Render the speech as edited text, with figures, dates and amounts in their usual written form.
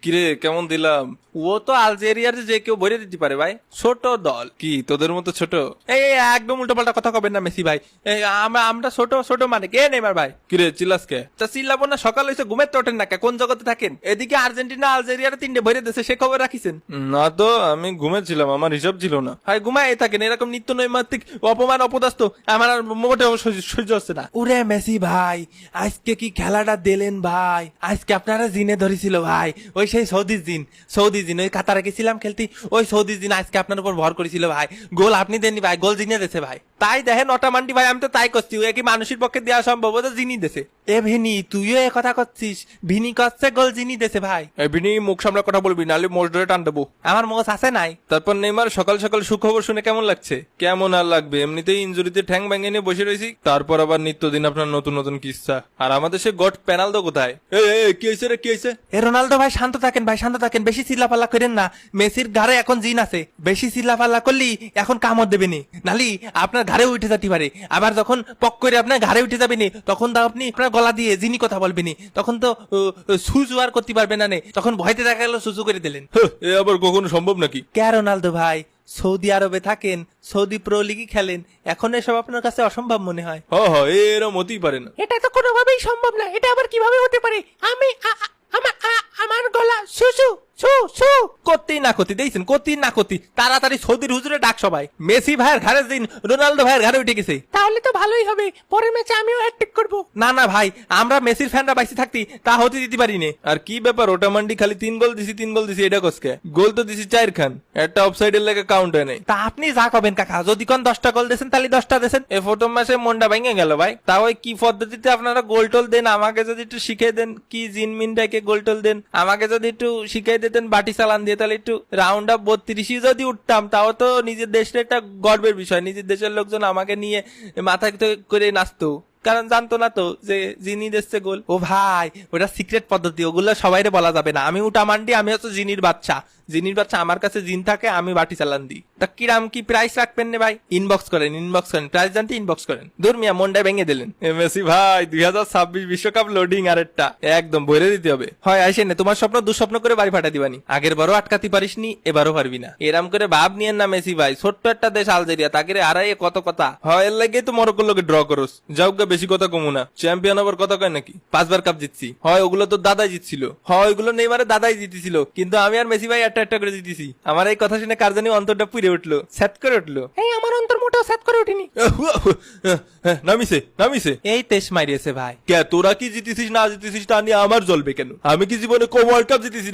কিরে কেমন দিলাম? ও তো আলজেরিয়ার যে কেউ ভরে দিতে পারে ভাই, ছোট দল। কি তোদের মতো ছোট? এই একদম উল্টো পাল্টা কথা কবেন না মেসি ভাই। আমরা ছোট ছোট মানে কে নেইমার ভাই। কিরে চিল্লাসকে? তা চিল্লাবো না, সকাল হয়েছে ঘুমের তো ওঠেন না কে? কোন জগতে থাকেন? এদিকে আর্জেন্টিনা আলজেরিয়ার 3টে ভরে দিয়েছে, সে খবর রাখিছেন? না তো, আমি ঘুমেছিলাম, আমার হিসাব ছিল না। হয় ঘুমায় থাকেন, এরকম নিত্য নৈমিত্তিক অপমান অপদস্থ আমার আর মোটেও সহ্য হচ্ছে না। উরে মেসি ভাই, আজকে কি খেলাটা দিলেন ভাই? আজকে আপনারা জিনে ধরেছিল ভাই, ওই সেই সৌদির জিন ওই কাতারে গেছিলাম খেলতে, ওই সৌদির জিন আজকে আপনার উপর ভর করেছিল ভাই। গোল আপনি দেননি ভাই, গোল জিনে দেছে ভাই। তাই দেখেন অটামান্ডি ভাই, আমি তো তাই করছি, ও কি মানুষের পক্ষে দেওয়া সম্ভব? ও তো জিনি দেছে। এ ভিনি, তুইও এ কথা করছিস? ভিনি করছে গোল জিনি দেছে ভাই। এবিনি মুখ সামলা কথা বলবি, নাহলে মোষ ধরে টান দেবো। আমার মোষ আছে নাই। তারপর নেইমার সকাল সকাল সুখবর শুনে কেমন লাগছে? কেমন আর লাগবে, এমনিতেই ইনজুরিতে ঠ্যাং ভেঙে নিয়ে বসে রয়েছি, তারপর আবার নিত্যদিন আপনার নতুন নতুন কিস্সা। আর আমাদের সে গট পেনাল্ডো কোথায়? কি হয়েছে রে, কি হয়েছে? এ রোনালদো ভাই শান্ত থাকেন ভাই, শান্ত থাকেন, বেশি চিল্লাপাল্লা করেন না। মেসির ঘাড়ে এখন জিন আছে, বেশি চিল্লাপাল্লা করলি এখন কামড় দেবে নি, নালি আপনার ঘাড়ে উঠে যেতে পারে। আবার যখন পক করে আপনার ঘাড়ে উঠে যাবে নি, তখন তো আপনি আপনার গলা দিয়ে জিনি কথা বলবেনি, তখন তো সুজু আর করতে পারবে না নে, তখন ভয়তে দেখা গেল সুজু করে দিলেন। এ আবার কখনো সম্ভব নাকি? কে রোনালদো ভাই, সৌদি আরবে থাকেন, সৌদি প্রো লিগই খেলেন, এখন এসব আপনার কাছে অসম্ভব মনে হয়? এরম হতেই পারে না। এটা তো কোনোভাবেই সম্ভব না, এটা আবার কিভাবে হতে পারে? আমি আমার গলা সুসু সু সু করতেই না করতে দেখছেন, করতেই না করতে তাড়াতাড়ি সৌদির হুজুরে ডাক সবাই। মেসি ভাইয়ের ঘাড়ের দিন রোনালদো ভাইয়ের ঘাড়ে উঠে গেছে। তাহলে তো ভালোই হবে, পরের ম্যাচে আমিও হ্যাটট্রিক করব। না না ভাই, আমরা মেসির ফ্যানরা বাইসে থাকতি তা হতে দিতে পারি নে। আর কি ব্যাপার, ওটা মান্ডি খালি 3 গোল দিছি এটা কসকে? গোল তো দিছি 4 খান, একটা অফসাইডের লেগে কাউন্ট হয় নাই। তা আপনি যা করবেন কাকা, যদি কোন 10টা গোল দিয়েছেন তাহলে 10টা দিয়েছেন। এ প্রথম মাসে মনটা ভেঙে গেল ভাই। তা ওই কি পদ্ধতিতে আপনারা গোল টোল দেন আমাকে যদি একটু শিখিয়ে দেন, কি জিনমিনটাকে গোল টোল দেন আমাকে যদি একটু শিখিয়ে দিতেন বাটি চালান দিয়ে, তাহলে একটু রাউন্ড আপ 32 যদি উঠতাম, তাও তো নিজের দেশের একটা গর্বের বিষয়, নিজের দেশের লোকজন আমাকে নিয়ে মাথায় করে নাচতো, কারণ জানতো না তো যে জিনি দিচ্ছে গোল। ও ভাই, ওটা সিক্রেট পদ্ধতি, ওগুলো সবাইরে বলা যাবে না। আমি উটা মান্ডি, আমি হচ্ছে জিনির বাচ্চা, আমার কাছে জিন থাকে, আমি বাটি চালান দিই। তা কিরাম কি প্রাইস রাখবেন নে ভাই? ইনবক্স করেন প্রাইস জানতে ইনবক্স করেন। দূর মিয়া, মনটা ভেঙে দিলেন। মেসি ভাই 2026 বিশ্বকাপ লোডিং আরেকটা একদম ভরে দিতে হবে। হয় আইসেন না, তোমার স্বপ্ন দুঃস্বপ্ন করে বাড়ি ফাটা দিবানি। আগের বারও আটকাতে পারিসনি, এবারও পারবি না। এরাম করে ভাব নিয়েন না মেসি ভাই, ছোট্ট একটা দেশ আলজেরিয়া, তাকে আড়াই কত কথা হয়, এর লাগে তো মরক্কোর লোকে ড্র করস। যাও গা, বেশি কথা কমু না। চ্যাম্পিয়ন হবার কথা কয় নাকি? 5বার কাপ জিতছি। হয় ওগুলো তো দাদাই জিতছিল। হয় ওইগুলো নেইমারে দাদাই জিতেছিল, কিন্তু আমি আর মেসি ভাই একটা করে জিতেছি। আমার এই কথা শুনে কার জানি অন্তরটা পুড়ে উঠলো, স্যাট করে উঠলো। এই আমার অন্তর মোটেও স্যাট করে উঠিনি। নামিছে এই তেজ মারিয়েছে ভাই। কে তোরা কি জিতেছিস না জিতেছিস তা নিয়ে আমার জ্বলবে কেন? আমি কি জীবনে ওয়ার্ল্ড কাপ জিতেছি?